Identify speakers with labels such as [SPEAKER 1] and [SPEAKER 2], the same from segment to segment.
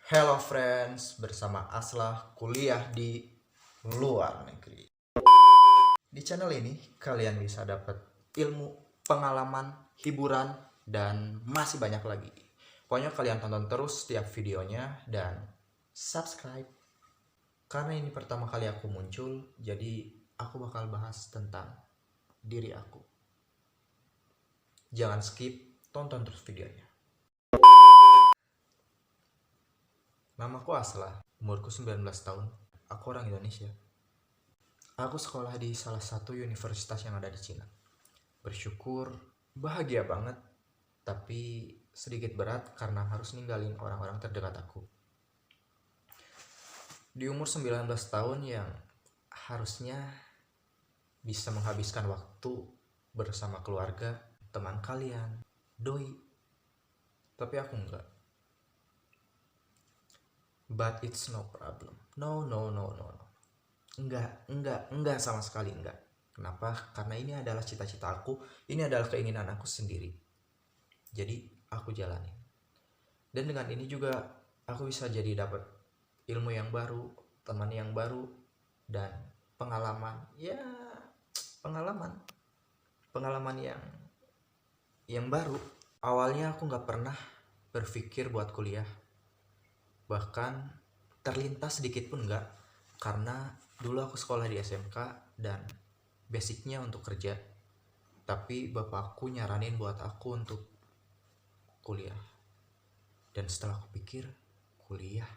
[SPEAKER 1] Hello friends, bersama Aslah kuliah di luar negeri. Di channel ini kalian bisa dapat ilmu, pengalaman, hiburan, dan masih banyak lagi. Pokoknya kalian tonton terus setiap videonya dan subscribe. Karena ini pertama kali aku muncul, jadi aku bakal bahas tentang diri aku. Jangan skip, tonton terus videonya. Namaku Aslah, umurku 19 tahun, aku orang Indonesia. Aku sekolah di salah satu universitas yang ada di Cina. Bersyukur, bahagia banget, tapi sedikit berat karena harus ninggalin orang-orang terdekat aku. Di umur 19 tahun yang harusnya bisa menghabiskan waktu bersama keluarga, teman kalian, doi. Tapi aku enggak. But it's no problem. No. Enggak sama sekali enggak. Kenapa? Karena ini adalah cita-cita aku, ini adalah keinginan aku sendiri. Jadi aku jalanin. Dan dengan ini juga aku bisa jadi dapat ilmu yang baru, teman yang baru, dan pengalaman. Ya, pengalaman yang baru. Awalnya aku nggak pernah berpikir buat kuliah. Bahkan terlintas sedikit pun enggak, karena dulu aku sekolah di SMK dan basicnya untuk kerja. Tapi bapakku nyaranin buat aku untuk kuliah. Dan setelah aku pikir, kuliah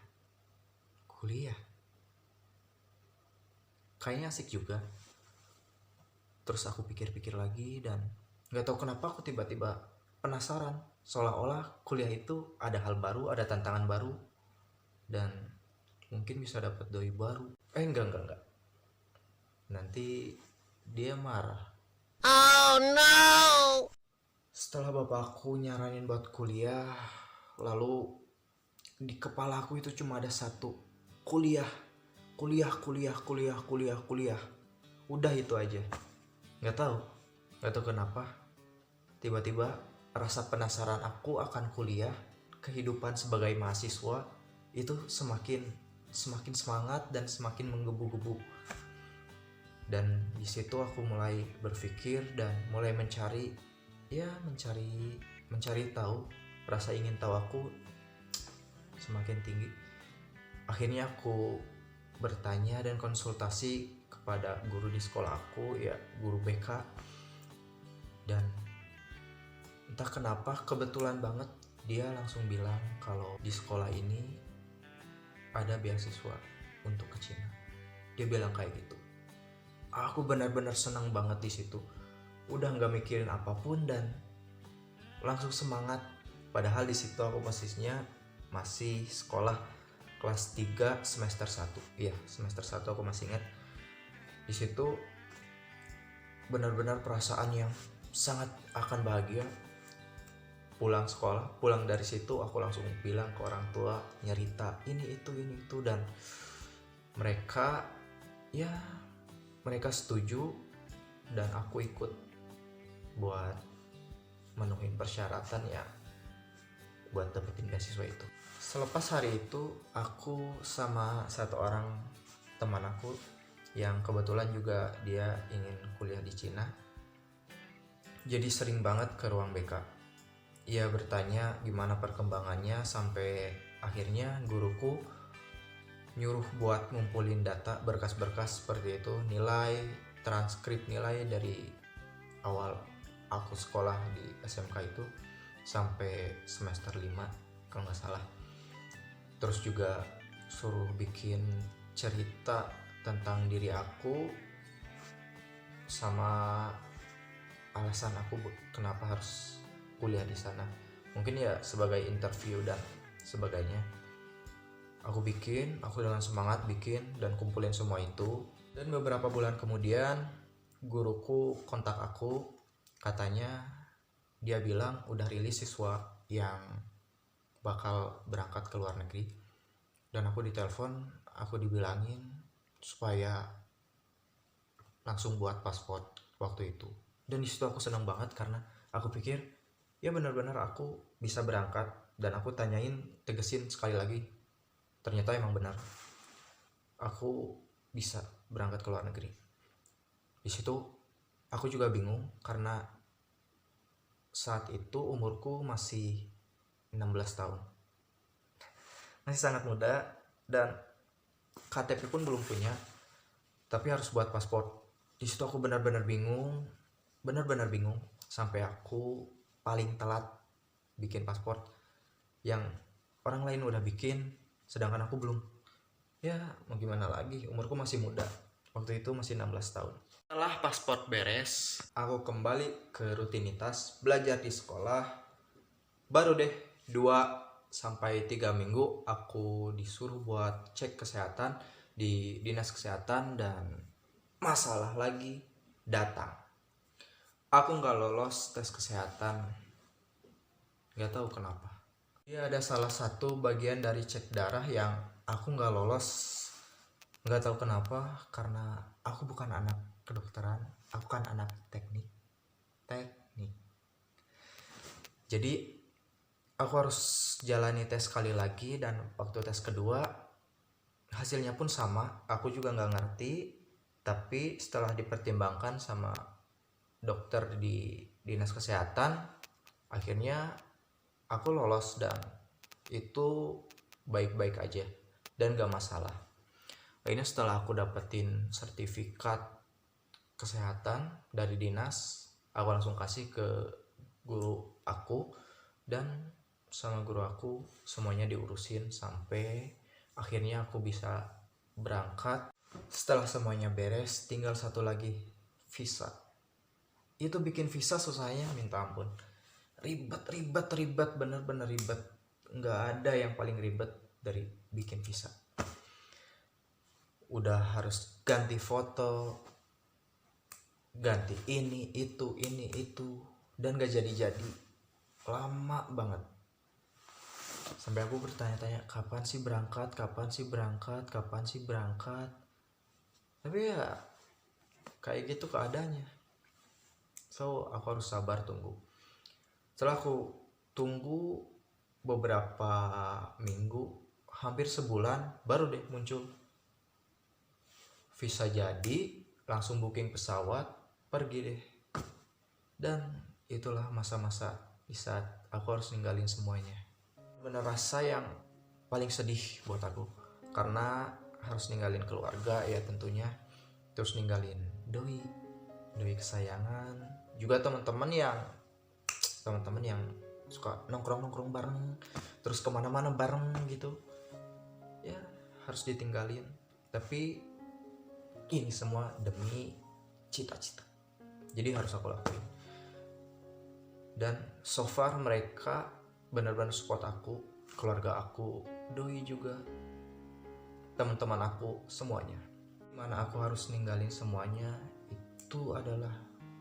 [SPEAKER 1] kayaknya asik juga. Terus aku pikir-pikir lagi dan gak tahu kenapa aku tiba-tiba penasaran, seolah-olah kuliah itu ada hal baru, ada tantangan baru, dan mungkin bisa dapat doi baru. Enggak. Nanti dia marah. Oh no. Setelah bapakku nyaranin buat kuliah, lalu di kepala aku itu cuma ada satu, kuliah. Udah itu aja. Nggak tahu kenapa. Tiba-tiba rasa penasaran aku akan kuliah, kehidupan sebagai mahasiswa itu semakin semangat dan semakin menggebu-gebu. Dan di situ aku mulai berpikir dan mulai mencari tahu. Rasa ingin tahu aku semakin tinggi. Akhirnya aku bertanya dan konsultasi kepada guru di sekolah aku, ya guru BK. Dan entah kenapa kebetulan banget dia langsung bilang kalau di sekolah ini ada beasiswa untuk ke Cina. Dia bilang kayak gitu. Aku benar-benar senang banget di situ. Udah nggak mikirin apapun dan langsung semangat. Padahal di situ aku masih sekolah kelas 3 semester 1. Iya, semester 1 aku masih ingat. Di situ benar-benar perasaan yang sangat akan bahagia. Pulang dari situ aku langsung bilang ke orang tua, nyerita ini itu dan mereka setuju dan aku ikut buat menuhin persyaratan ya buat dapetin beasiswa itu. Selepas hari itu aku sama satu orang teman aku yang kebetulan juga dia ingin kuliah di Cina, jadi sering banget ke ruang BK. Ia bertanya gimana perkembangannya sampai akhirnya guruku nyuruh buat ngumpulin data berkas-berkas seperti itu, nilai, transkrip nilai dari awal aku sekolah di SMK itu sampai semester 5 kalau nggak salah. Terus juga suruh bikin cerita tentang diri aku sama alasan aku kenapa harus kuliah di sana. Mungkin ya sebagai interview dan sebagainya. Aku dengan semangat bikin dan kumpulin semua itu. Dan beberapa bulan kemudian guruku kontak aku, katanya dia bilang udah rilis siswa yang bakal berangkat ke luar negeri. Dan aku ditelepon, aku dibilangin supaya langsung buat paspor waktu itu. Dan disitu aku senang banget karena aku pikir ya benar-benar aku bisa berangkat. Dan aku tegesin sekali lagi, ternyata emang benar, aku bisa berangkat ke luar negeri. Di situ aku juga bingung karena saat itu umurku masih 16 tahun, masih sangat muda, dan KTP pun belum punya, tapi harus buat paspor. Di situ aku benar-benar bingung, sampai aku paling telat bikin paspor, yang orang lain udah bikin sedangkan aku belum. Ya mau gimana lagi, umurku masih muda, waktu itu masih 16 tahun. Setelah paspor beres, aku kembali ke rutinitas belajar di sekolah. Baru deh 2 sampai 3 minggu aku disuruh buat cek kesehatan di dinas kesehatan, dan masalah lagi datang. Aku nggak lolos tes kesehatan, nggak tahu kenapa. Ya ada salah satu bagian dari cek darah yang aku nggak lolos, nggak tahu kenapa, karena aku bukan anak kedokteran, aku kan anak teknik. Jadi aku harus jalani tes sekali lagi, dan waktu tes kedua hasilnya pun sama, aku juga nggak ngerti. Tapi setelah dipertimbangkan sama dokter di dinas kesehatan, akhirnya aku lolos, dan itu baik-baik aja dan gak masalah. Akhirnya setelah aku dapetin sertifikat kesehatan dari dinas, aku langsung kasih ke guru aku, dan sama guru aku semuanya diurusin sampai akhirnya aku bisa berangkat. Setelah semuanya beres, tinggal satu lagi, visa. Itu bikin visa susahnya minta ampun, ribet, bener-bener ribet. Nggak ada yang paling ribet dari bikin visa. Udah harus ganti foto, ganti ini itu, dan gak jadi-jadi, lama banget. Sampai aku bertanya-tanya, kapan sih berangkat. Tapi ya kayak gitu keadaannya, so aku harus sabar tunggu. Setelah aku tunggu beberapa minggu, hampir sebulan, baru deh muncul visa jadi, langsung booking pesawat, pergi deh. Dan itulah masa-masa di saat aku harus ninggalin semuanya. Bener rasa yang paling sedih buat aku, karena harus ninggalin keluarga ya tentunya, terus ninggalin doi kesayangan, juga teman-teman yang suka nongkrong bareng, terus kemana-mana bareng gitu. Ya harus ditinggalin, tapi ini semua demi cita-cita, jadi harus aku lakuin. Dan so far mereka benar-benar support aku, keluarga aku, doi juga, teman-teman aku, semuanya. Dimana aku harus ninggalin semuanya, itu adalah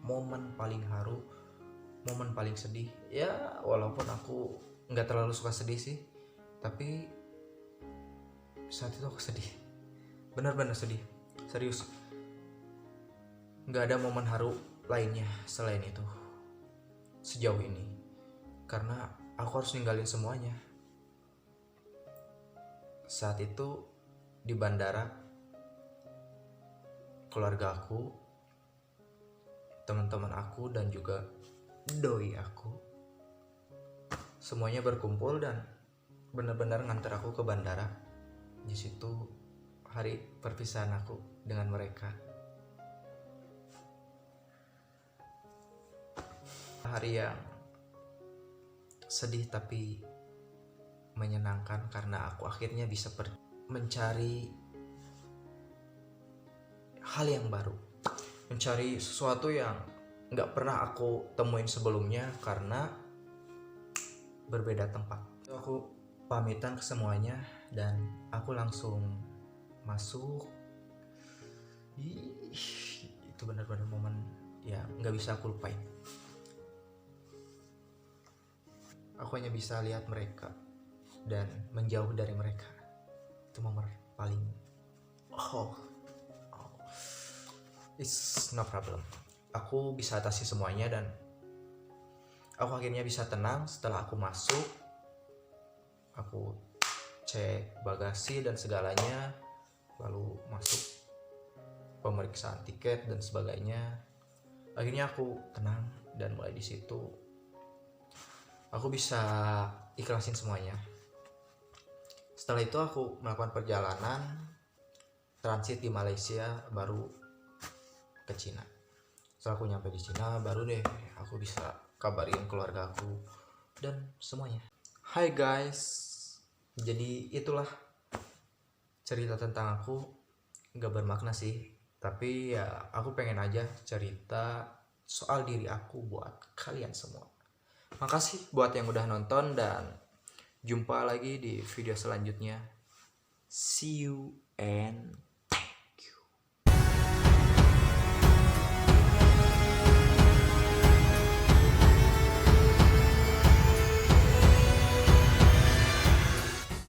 [SPEAKER 1] momen paling haru, momen paling sedih. Ya walaupun aku nggak terlalu suka sedih sih, tapi saat itu aku sedih, benar-benar sedih, serius. Nggak ada momen haru lainnya selain itu sejauh ini, karena aku harus ninggalin semuanya. Saat itu di bandara, keluarga aku, teman-teman aku, dan juga doi aku, semuanya berkumpul dan benar-benar nganter aku ke bandara. Di situ hari perpisahan aku dengan mereka. Hari yang sedih tapi menyenangkan, karena aku akhirnya bisa mencari hal yang baru, mencari sesuatu yang gak pernah aku temuin sebelumnya, karena berbeda tempat. Aku pamitan ke semuanya, dan aku langsung masuk. Itu benar-benar momen ya gak bisa aku lupain. Aku hanya bisa lihat mereka dan menjauh dari mereka. Itu momen paling it's no problem. Aku bisa atasi semuanya, dan aku akhirnya bisa tenang setelah aku masuk. Aku cek bagasi dan segalanya, lalu masuk pemeriksaan tiket dan sebagainya. Akhirnya aku tenang dan mulai di situ aku bisa ikhlasin semuanya. Setelah itu aku melakukan perjalanan transit di Malaysia, baru ke Cina. Setelah aku nyampe di Cina, baru deh aku bisa kabarin keluarga aku dan semuanya. Hai guys, jadi itulah cerita tentang aku. Gak bermakna sih, tapi ya aku pengen aja cerita soal diri aku buat kalian semua. Makasih buat yang udah nonton dan jumpa lagi di video selanjutnya. See you and